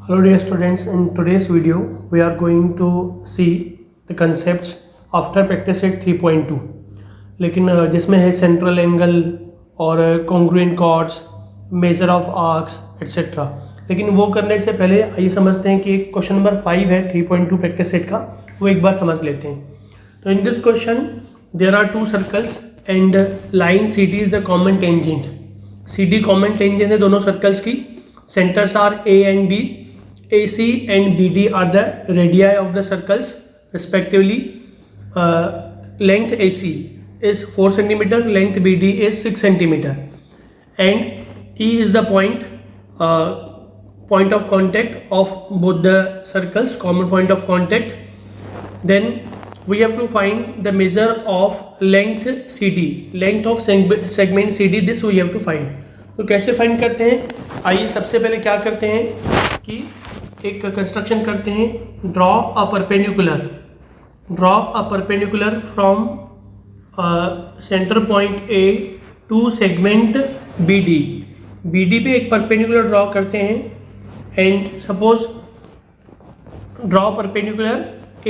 Hello dear students, in today's video we are going to see the concepts after practice set 3.2 लेकिन जिसमें है central angle और congruent chords, measure of arcs etcetera. लेकिन वो करने से पहले आइए समझते हैं कि क्वेश्चन नंबर 5 है 3.2 प्रैक्टिस सेट का, वो एक बार समझ लेते हैं। तो in this question there are two circles and line C D is the common tangent. C D common tangent है दोनों सर्कल्स की। Centres are A and B. AC and BD are the radii of the circles respectively. Length AC is 4 cm, length BD is 6 cm, and E is the point of contact of both the circles, common point of contact. Then we have to find the measure of length CD, length of segment CD. This we have to find. तो कैसे find करते हैं? आइए सबसे पहले क्या करते हैं कि एक कंस्ट्रक्शन करते हैं। Draw a perpendicular from centre point A to segment BD। BD पे एक परपेंडिकुलर ड्रॉ करते हैं and suppose draw perpendicular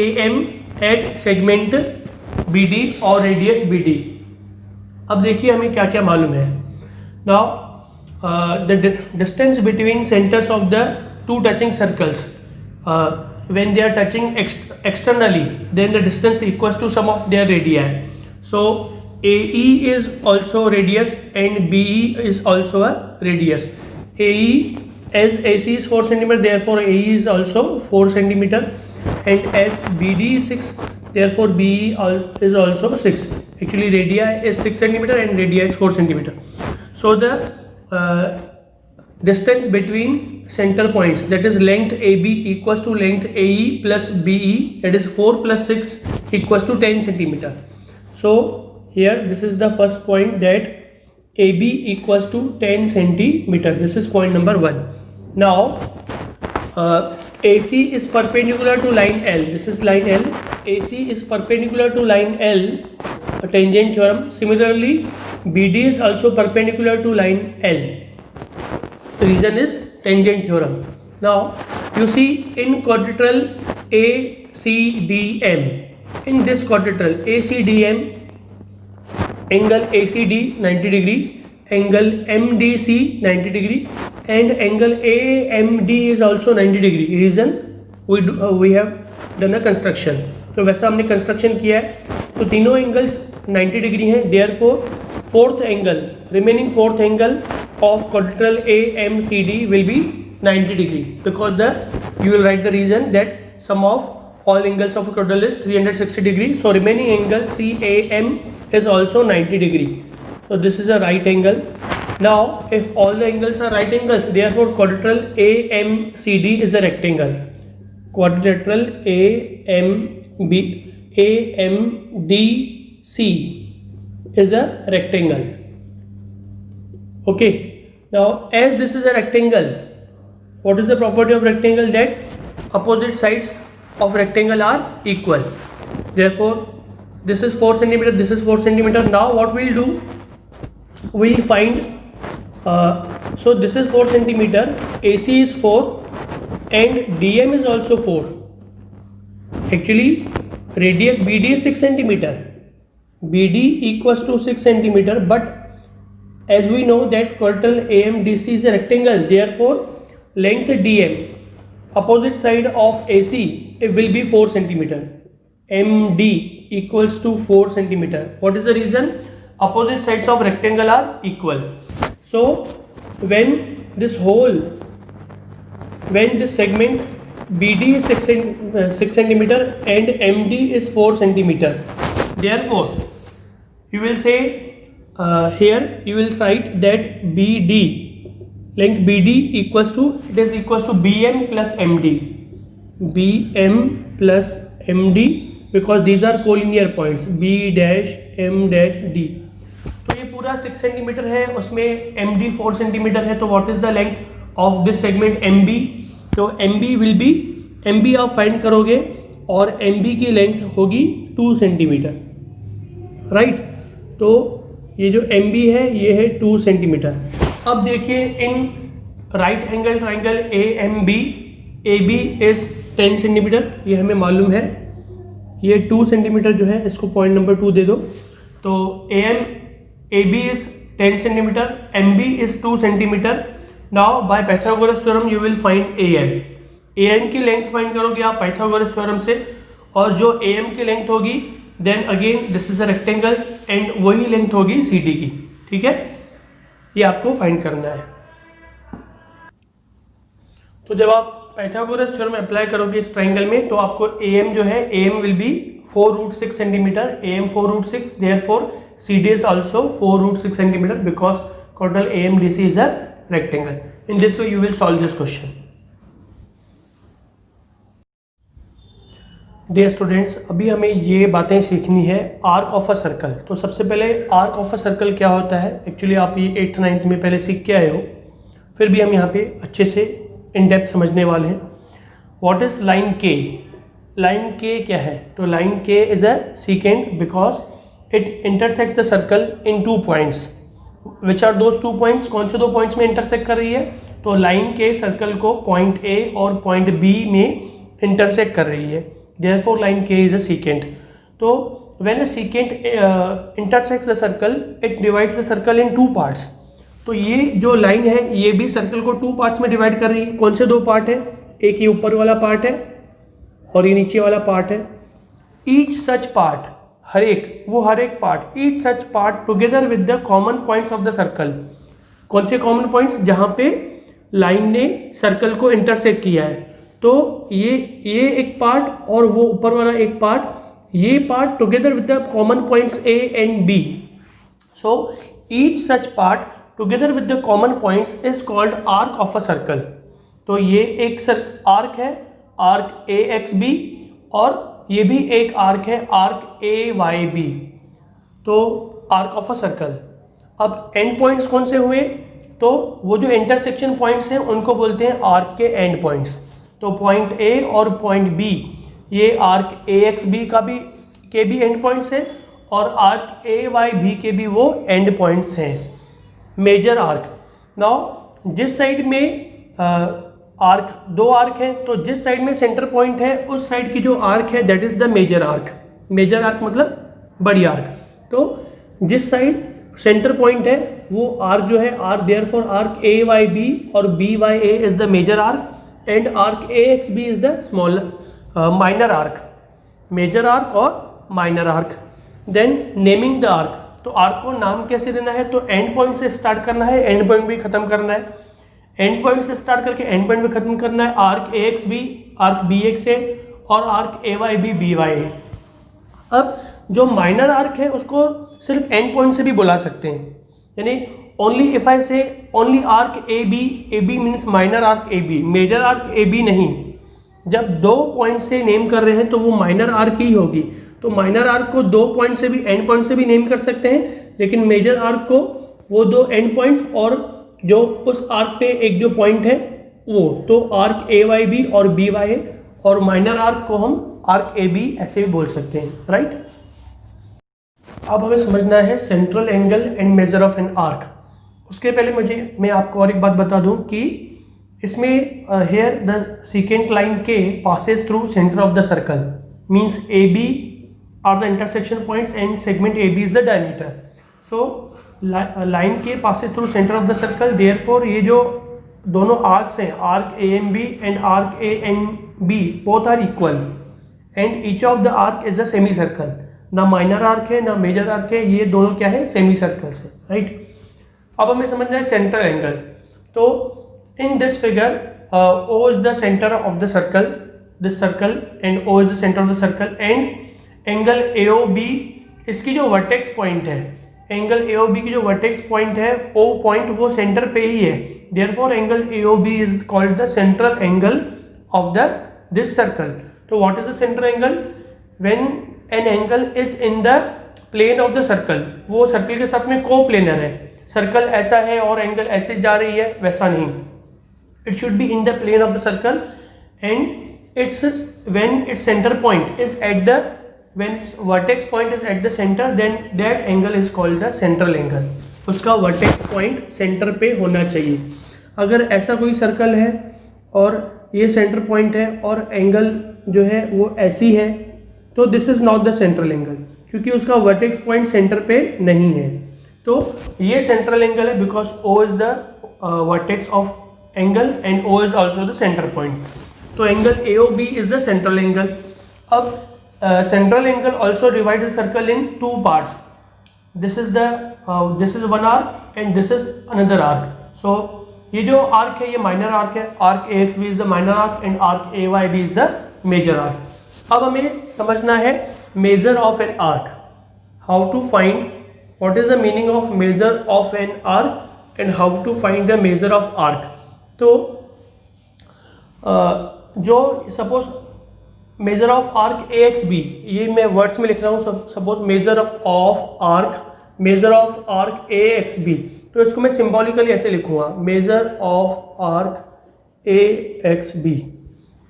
AM at segment BD और रेडियस BD। अब देखिए हमें क्या क्या मालूम है। Now the distance between centres of the two touching circles, when they are touching externally, then the distance equals to sum of their radii. So AE is also radius and BE is also a radius. AE as AC is 4 cm, therefore AE is also 4 cm, and as BD is 6, therefore BE is also 6. Actually radii is 6 cm and radii is 4 cm. So the distance between center points, that is length AB equals to length AE plus BE, that is 4 plus 6 equals to 10 centimeter. So here this is the first point, that AB equals to 10 centimeter. This is point number 1. Now AC is perpendicular to line L. This is line L. AC is perpendicular to line L, a tangent theorem. Similarly BD is also perpendicular to line L. The reason is tangent theorem. Now you see in quadrilateral ACDM, in this quadrilateral ACDM, angle ACD 90 degree, angle MDC 90 degree, and angle AMD is also 90 degree. Reason we have done a construction. तो वैसा हमने construction किया है, तो तीनों angles 90 degree हैं। Therefore remaining fourth angle of quadrilateral AMCD will be 90 degree, because you will write the reason that sum of all angles of a quadrilateral is 360 degree. So remaining angle CAM is also 90 degree. So this is a right angle. Now if all the angles are right angles, therefore quadrilateral AMCD is a rectangle. Quadrilateral AMDC is a rectangle. Okay. Now as this is a rectangle, what is the property of rectangle? That opposite sides of rectangle are equal. Therefore this is 4 cm, this is 4 cm. Now what we'll do, we'll find so this is 4 cm, AC is 4 and DM is also 4. Actually radius BD is 6 cm. BD equals to 6 cm, but as we know that quadrilateral AMDC is a rectangle, therefore length DM, opposite side of AC, it will be 4 cm. MD equals to 4 cm. What is the reason? Opposite sides of rectangle are equal. So when this segment BD is 6 cm and MD is 4 cm, therefore you will say here you will write that length BD equals to BM plus MD, because these are collinear points B dash M dash D. तो ये पूरा 6 cm है, उसमें MD 4 cm है, तो what is the length of this segment MB? तो MB आप find करोगे और MB की लेंथ होगी 2 cm, राइट। तो ये जो MB है ये है 2 cm। अब देखिए in right angle triangle AMB A B is 10 centimetre, ये हमें मालूम है। ये 2 सेंटीमीटर जो है इसको पॉइंट नंबर 2 दे दो। तो A B is 10 centimetre, M B is 2 centimetre. Now by Pythagoras theorem you will find A M की लेंथ फाइंड करोगे आप पाइथागोरस थ्योरम से, और जो ए एम की लेंथ होगी then again this is a rectangle and वही length होगी सी डी की। ठीक है, ये आपको फाइंड करना है। तो जब आप पाइथागोरस थ्योरम अप्लाई करोगे इस ट्राइंगल में तो आपको ए एम जो है, A M will be 4√6 centimetre, A M 4√6, therefore C D is also 4√6 centimetre because total A M D C is a rectangle. In this way you will solve this question. Dear students, अभी हमें ये बातें सीखनी है arc of a circle. तो सबसे पहले arc of a circle क्या होता है, एक्चुअली आप ये 8th 9th में पहले सीख के आए हो, फिर भी हम यहाँ पे अच्छे से इन डेप्थ समझने वाले हैं। What is line K? Line K क्या है? तो line K is a secant because it intersect the circle in 2 points. Which are those 2 points? कौन से 2 पॉइंट्स में इंटरसेक्ट कर रही है? तो लाइन के सर्कल को पॉइंट ए और पॉइंट बी में इंटरसेक्ट कर रही है, therefore line K is a secant. तो when a secant intersects the circle, it divides the circle in 2 parts. तो ये जो लाइन है ये भी सर्कल को 2 पार्ट्स में डिवाइड कर रही है। कौन से 2 पार्ट है? एक ये ऊपर वाला पार्ट है और ये नीचे वाला पार्ट है। ईच सच पार्ट, हर एक part, each such part together with the common points of the circle. कौन से कॉमन पॉइंट्स? जहाँ पे लाइन ने सर्कल को इंटरसेक्ट किया है। तो ये एक पार्ट और वो ऊपर वाला एक पार्ट, ये part together with the common points A and B. So each such part together with the common points is called arc of a circle. तो ये एक आर्क है, आर्क ए एक्स बी, और ये भी एक आर्क है, आर्क ए वाई बी। तो आर्क ऑफ अ सर्कल। अब एंड पॉइंट्स कौन से हुए? तो वो जो इंटरसेक्शन पॉइंट्स हैं उनको बोलते हैं आर्क के एंड पॉइंट्स। तो पॉइंट ए और पॉइंट बी, ये आर्क ए एक्स बी के भी एंड पॉइंट्स हैं और आर्क ए वाई बी के भी वो एंड पॉइंट्स हैं। Major arc. नाउ जिस साइड में आर्क 2 आर्क है, तो जिस साइड में सेंटर पॉइंट है उस साइड की जो आर्क है that is the major arc. Major arc मतलब बड़ी आर्क। तो जिस साइड सेंटर पॉइंट है वो आर्क जो है, arc therefore arc A Y B और B Y A is the major arc and arc AXB is the small minor arc, major arc और minor arc. Then naming the arc. तो arc को नाम कैसे देना है? तो एंड पॉइंट से स्टार्ट करना है, एंड पॉइंट भी खत्म करना है। एंड पॉइंट से स्टार्ट करके एंड पॉइंट भी खत्म करना है। आर्क AXB, आर्क BXA और आर्क AYB BYA। अब जो माइनर आर्क है उसको सिर्फ एंड पॉइंट से भी बुला सकते हैं, यानी only if I say only arc A B means minor arc A B, major arc A B नहीं। जब 2 पॉइंट से नेम कर रहे हैं तो वो माइनर आर्क ही होगी। तो माइनर आर्क को 2 पॉइंट से भी, एंड पॉइंट से भी नेम कर सकते हैं, लेकिन मेजर आर्क को वो 2 एंड पॉइंट्स और जो उस आर्क पे एक जो पॉइंट है वो, तो आर्क ए वाई बी और बी वाई, और माइनर आर्क को हम आर्क ए बी ऐसे भी बोल सकते हैं, राइट। अब हमें समझना है central angle and measure of an arc. उसके पहले मैं आपको और एक बात बता दूं कि इसमें हेयर द सीकेंट लाइन के passes through centre of the circle, means A B are the intersection points and segment A B is the diameter. So line के passes through centre of the circle, therefore ये जो दोनों arcs हैं, arc A M B and arc A N B, both are equal and each of the arc is a semi circle. ना minor arc है ना major arc है, ये दोनों क्या है? सेमी सर्कल्स है, राइट। अब हमें समझना है सेंट्रल एंगल। तो in this figure O is the centre of the circle, this circle, and O is the centre of the circle, and angle AOB, इसकी जो वर्टेक्स पॉइंट है, एंगल AOB की जो वर्टेक्स पॉइंट है, O point वो centre पे ही है, therefore angle AOB is called the central angle of the this circle. तो what is the central angle? When an angle is in the plane of the circle, वो circle के साथ में को planar है। सर्कल ऐसा है और एंगल ऐसे जा रही है, वैसा नहीं। It should be in the plane of the circle and it's when it's centre point is at the, when vertex point is at the centre, then that angle is called the central angle. उसका vertex point centre पे होना चाहिए। अगर ऐसा कोई circle है और ये सेंटर पॉइंट है और एंगल जो है वो ऐसी है, तो this is not the central angle, क्योंकि उसका वर्टेक्स पॉइंट सेंटर पे नहीं है। तो ये सेंट्रल एंगल है because O is the vertex of angle and O is also the centre point. तो angle AOB is the central angle. अब central angle also divide the circle in two parts. This is one arc and this is another arc. सो ये जो arc है ये minor arc है। Arc AXB is the minor arc and arc AYB is the major arc. अब हमें समझना है measure of an arc, how to find what is the meaning of measure of an arc and how to find the measure of arc. तो जो suppose measure of arc AXB, ये मैं words में लिख रहा हूँ। Suppose measure of arc AXB, तो इसको मैं सिंबॉलिकली ऐसे लिखूंगा, मेजर ऑफ आर्क AXB।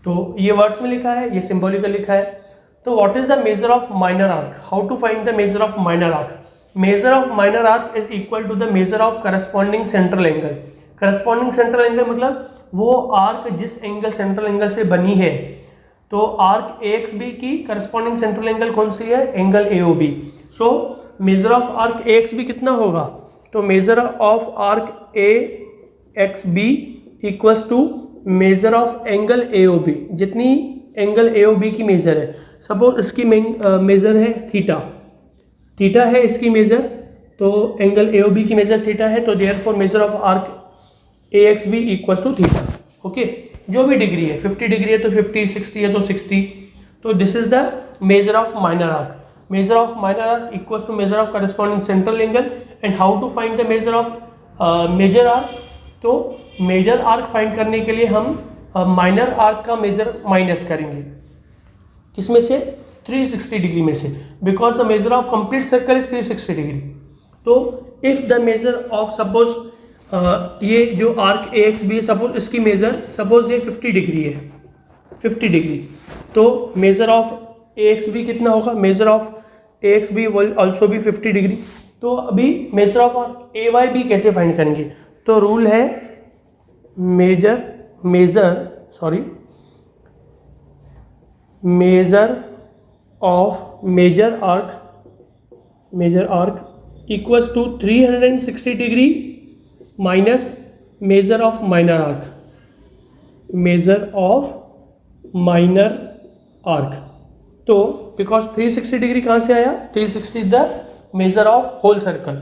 तो ये वर्ड्स में लिखा है, ये सिंबॉलिकल लिखा है। तो what is the measure of minor arc, how to find the measure of minor arc. Measure of minor arc is equal to the measure of corresponding central angle. Corresponding central angle मतलब वो arc जिस angle central angle से बनी है। तो arc AXB की corresponding central angle कौन सी है, angle AOB। So measure of arc AXB कितना होगा, तो measure of arc AXB equals to measure of angle AOB, जितनी एंगल AOB की मेजर है। सपोज इसकी मेजर है थीटा है इसकी मेजर, तो एंगल AOB की मेजर थीटा है, तो therefore measure of arc AXB equals to theta. Okay, जो भी डिग्री है, 50 डिग्री है तो 50, 60 है तो 60। तो this is the measure of minor arc. Measure of minor arc equals to measure of corresponding central angle. And how to find the measure of major arc, तो major arc find करने के लिए हम माइनर आर्क का measure minus करेंगे, किसमें से, 360 degree में से, because the measure of complete circle is 360 degree. तो if the measure of suppose ये जो आर्क AXB सपोज इसकी मेजर सपोज ये 50 डिग्री है, 50 डिग्री, तो मेजर ऑफ AXB कितना होगा, measure of AXB will also भी 50 डिग्री। तो अभी मेजर ऑफ AYB कैसे फाइंड करेंगे, तो रूल है measure of major arc equals to 360 degree minus measure of minor arc. तो बिकॉज 360 डिग्री कहाँ से आया, 360 is the measure of whole circle.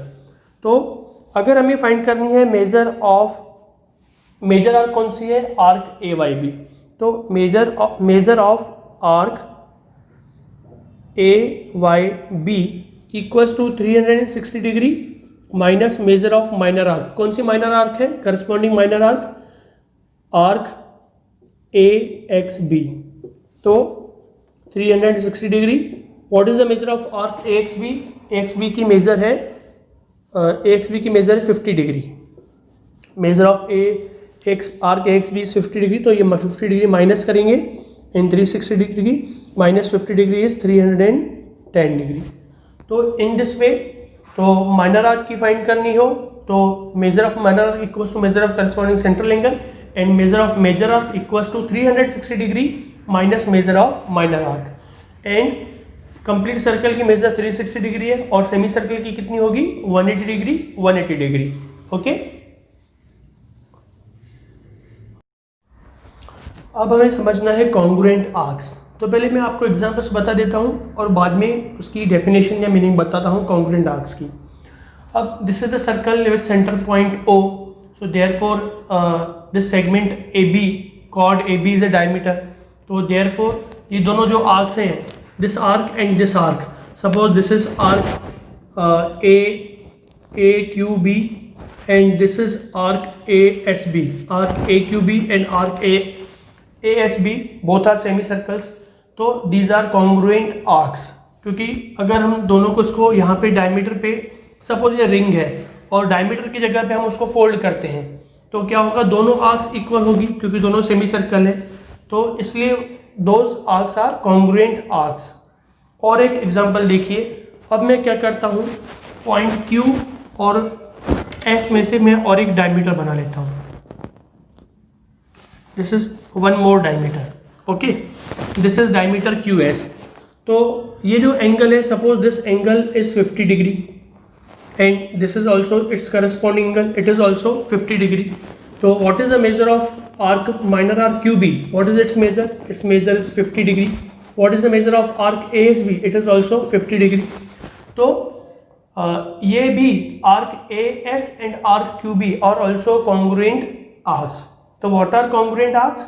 तो अगर हमें फाइंड करनी है मेजर आर्क कौन सी है, आर्क AYB, तो measure of arc AYB equals to 360 degree minus measure of minor arc. कौन सी माइनर आर्क है, करस्पॉन्डिंग माइनर आर्क AXB। तो 360 degree, what is the measure of arc AXB, AXB की measure है 50 degree. Measure of arc AXB is 50 degree, तो ये 50 degree minus करेंगे in 360 degree minus 50 degree is 310 degree. तो in this वे, तो minor arc की find करनी हो तो measure of minor arc equals to measure of corresponding central angle and measure of major arc equals to 360 degree minus measure of minor arc. And complete circle की measure 360 degree है और semi circle की कितनी होगी, 180 degree. Okay, अब हमें समझना है कॉन्ग्रुएंट आर्क्स। तो पहले मैं आपको एग्जांपल्स बता देता हूँ और बाद में उसकी डेफिनेशन या मीनिंग बताता हूँ कॉन्ग्रुएंट आर्क्स की। अब this is the circle with center point O, so therefore this segment AB, chord AB is a diameter. तो देयरफॉर ये दोनों जो आर्क्स हैं, this arc and this arc, suppose this is arc AQB and this is arc ASB, arc AQB and arc ASB both are semi circles. तो these are congruent arcs, क्योंकि अगर हम दोनों को इसको यहाँ पे डायमीटर पे, सपोज ये रिंग है और डायमीटर की जगह पे हम उसको फोल्ड करते हैं, तो क्या होगा, दोनों आर्क्स इक्वल होगी क्योंकि दोनों सेमी सर्कल है। तो इसलिए those arcs are congruent arcs. और एक एग्जांपल देखिए, अब मैं क्या करता हूँ, पॉइंट Q और S में से मैं और एक डायमीटर बना लेता हूँ। This is one more diameter, okay, this is diameter QS। तो ये जो एंगल है, suppose this angle is 50 degree and this is also its corresponding angle, it is also 50 degree. तो what is the measure of arc minor arc QB, what is its measure? Its measure is 50 degree. What is the measure of arc ASB, it is also 50 degree. तो ये भी arc AS and arc QB are also congruent arcs. तो what are congruent arcs?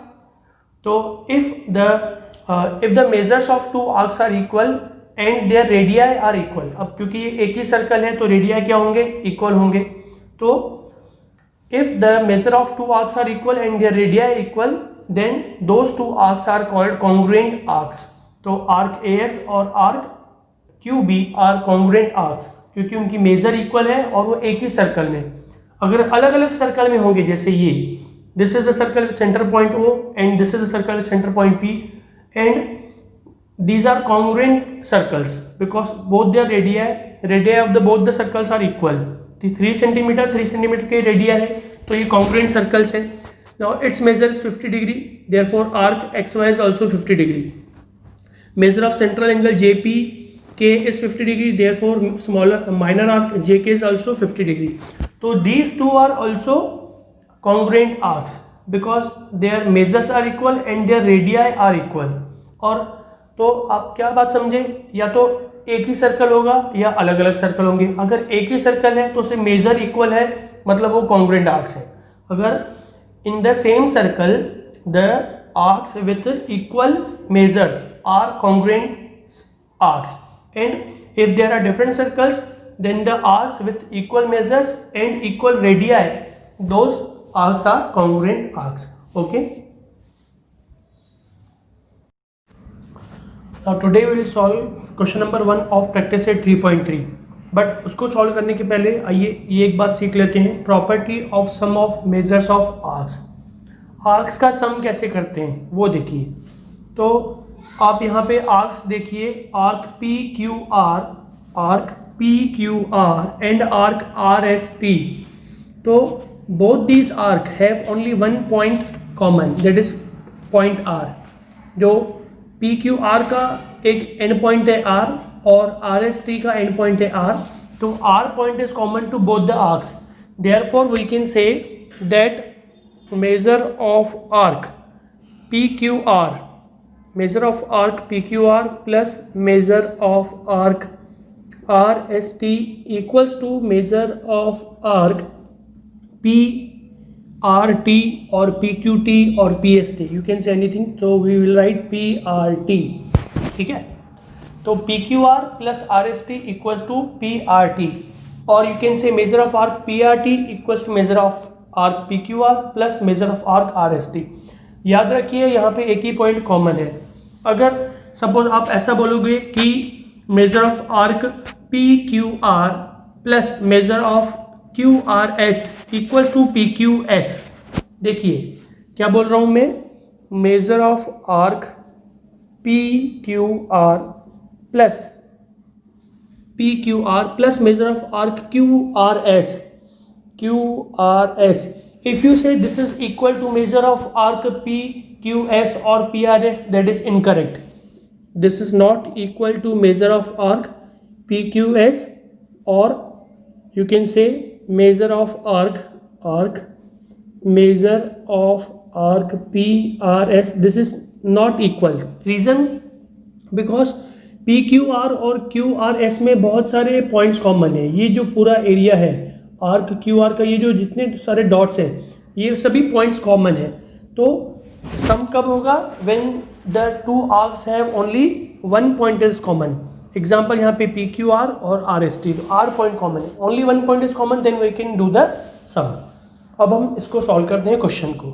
तो if the measures of two arcs are equal and their radii are equal, अब क्योंकि ये एक ही circle है तो रेडियाई क्या होंगे? इक्वल होंगे। तो if the measure of two arcs are equal and their radii equal, then those two arcs are called congruent arcs. तो आर्क AS और arc QB are congruent arcs क्योंकि उनकी मेजर इक्वल है और वो एक ही सर्कल में। अगर अलग अलग सर्कल में होंगे, जैसे ये, this is the circle with center point O and this is the circle with center point P, and these are congruent circles because both their radii of the both the circles are equal। 3 centimetre के radio है तो ये congruent circles है। now its measure is 50 degree, therefore arc XY is also 50 degree। measure of central angle JPK is 50 degree, therefore smaller minor arc JK is also 50 degree। so these two are also congruent arcs because their measures are equal and their radii are equal। और तो आप क्या बात समझे, या तो एक ही circle होगा या अलग अलग सर्कल होंगे। अगर एक ही सर्कल है तो उसे मेजर इक्वल है, मतलब वो कॉन्ग्रुएंट आर्क्स है। अगर in the same circle the arcs with equal measures are congruent arcs, and if there are different circles then the arcs with equal measures and equal radii, those arcs are congruent arcs, okay. Now today we will solve question number 1 of practice set 3.3। But उसको solve करने के पहले आइए ये एक बात सीख लेते हैं, property of sum of measures of arcs. Arcs का सम कैसे करते हैं वो देखिए। तो आप यहाँ पे आर्क्स देखिए, arc P Q R and arc RST। तो both these arc have only one point common, that is point R। जो PQR का एक एंड पॉइंट है R और RST का एंड पॉइंट है R, तो R point is common to both the arcs. Therefore we can say that measure of arc PQR plus measure of arc RST equals to measure of arc PRT और PQT और PST, you can say anything, तो we will write PRT, ठीक है। तो PQR plus RST equals to PRT, और you can say measure of arc PRT equals to measure of arc PQR plus measure of arc RST। याद रखिए यहाँ पे एक ही पॉइंट कॉमन है। अगर सपोज आप ऐसा बोलोगे कि measure of arc PQR plus measure of QRS equals to PQS, देखिए क्या बोल रहा हूं मैं, measure of arc PQR plus measure of arc QRS। If you say this is equal to measure of arc PQS और PRS, that is incorrect. This is not equal to measure of arc PQS और you can say measure of arc PRS, this is not equal। reason because PQR और QRS में बहुत सारे points common है। ये जो पूरा एरिया है आर्क QR का, ये जो जितने सारे डॉट्स हैं ये सभी पॉइंट्स कॉमन है। तो सम कब होगा, when the two arcs have only one point is common. Example यहाँ पे PQR और RST, तो R पॉइंट कॉमन है, only one point is common, then we can do the sum. अब हम इसको सॉल्व करते हैं क्वेश्चन को।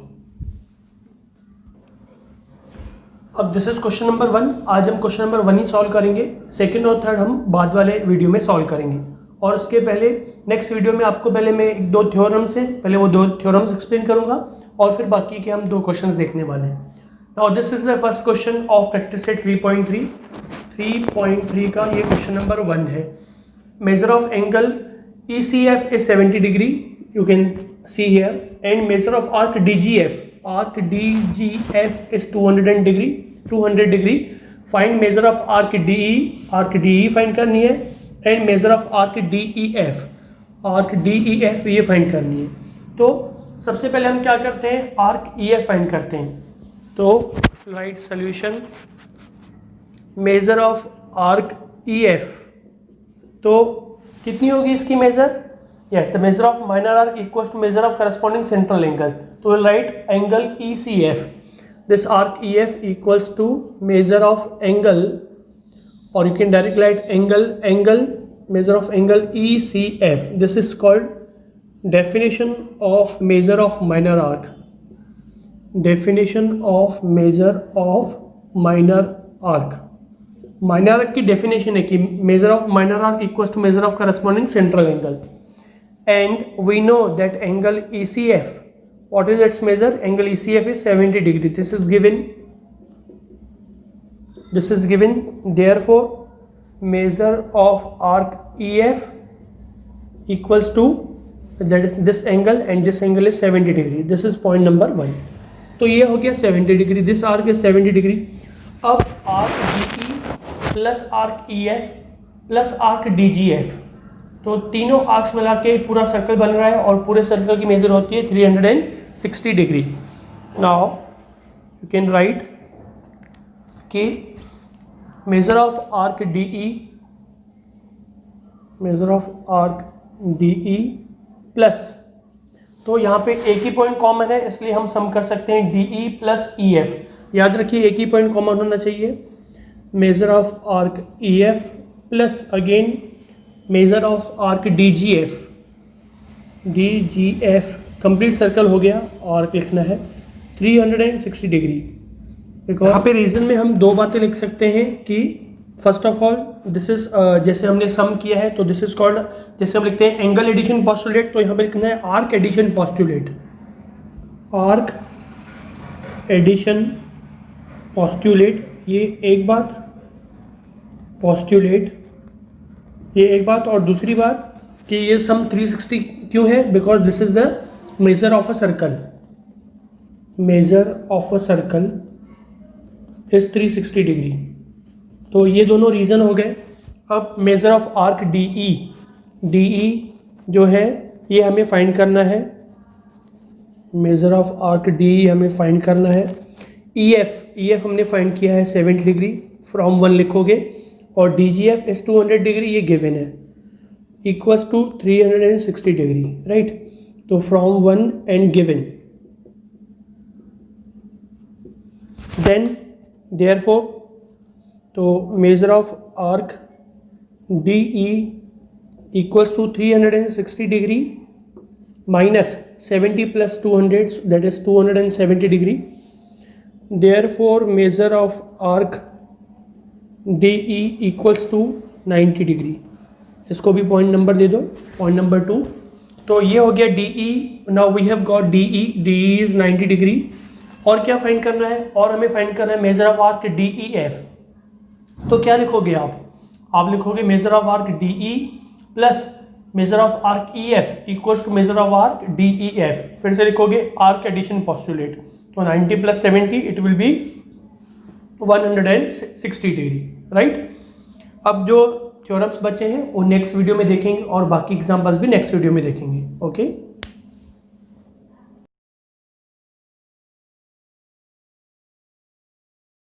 अब दिस इज क्वेश्चन नंबर 1। आज हम क्वेश्चन नंबर 1 ही सॉल्व करेंगे, सेकंड और थर्ड हम बाद वाले वीडियो में सॉल्व करेंगे। और उसके पहले नेक्स्ट वीडियो में आपको पहले मैं एक दो थ्योरम्स एक्सप्लेन करूंगा और फिर बाकी के हम दो क्वेश्चंस देखने वाले हैं। Now this is the first question of practice set 3.3 का ये क्वेश्चन नंबर 1 है। Measure of angle ECF is 70 degree, you can see here, and measure of arc DGF arc DGF is 200 degree. Find measure of arc DE. Arc DE find करनी है and measure of arc DEF. Arc DEF ये find करनी है. तो सबसे पहले हम क्या करते हैं, आर्क EF फाइंड करते हैं. तो right solution measure of arc EF. तो कितनी होगी इसकी measure? Yes, the measure of minor arc equals to measure of corresponding central angle. तो will write angle ECF. This arc EF equals to measure of angle, or you can directly write angle measure of angle ECF. This is called definition of measure of minor arc. Definition of measure of minor arc. Minor arc की definition है कि measure of minor arc equals to measure of corresponding central angle. And we know that angle ECF, what is its measure? Angle ECF is 70 degree. This is given. Therefore measure of arc EF equals to, that is this angle, and this angle is 70 degree. This is point number 1. तो ये हो गया 70 degree. This arc is 70 degree. अब arc DE plus arc EF plus arc DGF, तो तीनों arcs मिला के पूरा सर्कल बन रहा है और पूरे सर्कल की मेजर होती है 360 degree. Now you can write कि measure of arc DE plus, तो यहाँ पे एक ही पॉइंट कॉमन है इसलिए हम सम कर सकते हैं DE प्लस EF. याद रखिए एक ही पॉइंट कॉमन होना चाहिए. Major of arc EF plus again major of arc DGF. Complete circle हो गया. आर्क लिखना है 360 डिग्री. यहाँ पे रीजन में हम दो बातें लिख सकते हैं कि first of all this is, जैसे हमने सम किया है तो दिस इज कॉल्ड, जैसे हम लिखते हैं एंगल एडिशन पॉस्टुलेट, तो यहाँ पे लिखना है arc addition postulate. Arc addition postulate, ये एक बात. पॉस्टुलेट ये एक बात. और दूसरी बात कि ये सम 360 क्यों है? Because this is the measure of a circle. Measure of a circle is 360 degree. तो ये दोनों रीज़न हो गए. अब मेजर ऑफ आर्क DE जो है ये हमें फाइंड करना है. मेजर ऑफ आर्क DE हमें फाइंड करना है. EF हमने फाइंड किया है 70 डिग्री, फ्रॉम 1 लिखोगे. और DGF इज 200 डिग्री, ये गिवन है, इक्वल्स टू 360 डिग्री. राइट, तो from 1 and given. Then therefore, तो measure of arc DE equals to 360 degree minus 70 plus 200, that is 270 degree. therefore measure of arc DE equals to 90 degree. इसको भी point number दे दो, point number 2. तो ये हो गया DE. Now we have got DE is 90 degree. और क्या find करना है? और हमें फाइंड करना है मेजर ऑफ आर्क DEF. तो क्या लिखोगे आप लिखोगे measure of arc DE plus measure of arc EF equals to measure of arc DEF. फिर से लिखोगे आर्क एडिशन पॉस्टुलेट. तो 90 plus 70 it will be 160 degree. Right, अब जो थ्योरम्स बचे हैं वो नेक्स्ट वीडियो में देखेंगे और बाकी एग्जाम्पल्स भी नेक्स्ट वीडियो में देखेंगे. ओके.